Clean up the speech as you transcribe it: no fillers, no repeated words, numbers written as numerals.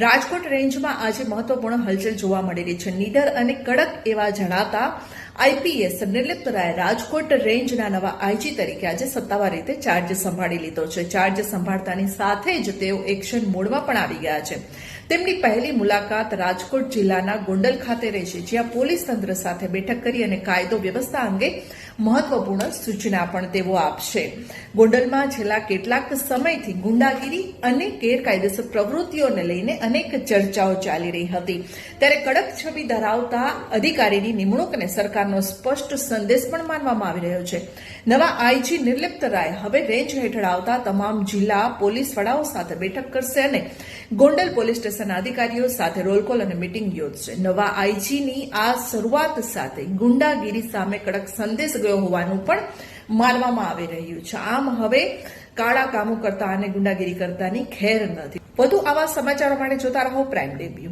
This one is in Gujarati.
રાજકોટ રેન્જમાં આજે મહત્વપૂર્ણ હલચલ જોવા મળી રહી છે. નીડર અને કડક એવા જણાતા આઈપીએસ નિર્લિપ્ત રાય રાજકોટ રેન્જના નવા આઈજી તરીકે આજે સત્તાવાર રીતે ચાર્જ સંભાળી લીધો છે. ચાર્જ સંભાળતાની સાથે જ તેઓ એક્શન મોડમાં પણ આવી ગયા છે. તેમની પહેલી મુલાકાત રાજકોટ જિલ્લાના ગોંડલ ખાતે રહેશે, જ્યાં પોલીસ તંત્ર સાથે બેઠક કરી અને કાયદો વ્યવસ્થા અંગે મહત્વપૂર્ણ સૂચના પણ તેઓ આપશે. ગોંડલમાં છેલ્લા કેટલાક સમયથી ગુંડાગીરી અને ગેરકાયદેસર પ્રવૃત્તિઓને લઈને અનેક ચર્ચાઓ ચાલી રહી હતી, ત્યારે કડક છબી ધરાવતા અધિકારીની નિમણૂકને સરકારનો સ્પષ્ટ સંદેશ પણ માનવામાં આવી રહ્યો છે. નવા આઈજી નિર્લિપ્ત રાય હવે રેન્જ હેઠળ આવતા તમામ જિલ્લા પોલીસ વડાઓ સાથે બેઠક કરશે અને ગોંડલ પોલીસ સ્ટેશનના અધિકારીઓ સાથે રોલકોલ અને મીટિંગ યોજશે. નવા આઈજીની આ શરૂઆત સાથે ગુંડાગીરી સામે કડક સંદેશ ગયો હોવાનું પણ માનવામાં આવી રહ્યું છે. આમ હવે કાળા કામો કરતા અને ગુંડાગીરી કરતાની ખેર નથી. વધુ આવા સમાચારો માટે જોતા રહો પ્રાઇમ ડેબ્યુ.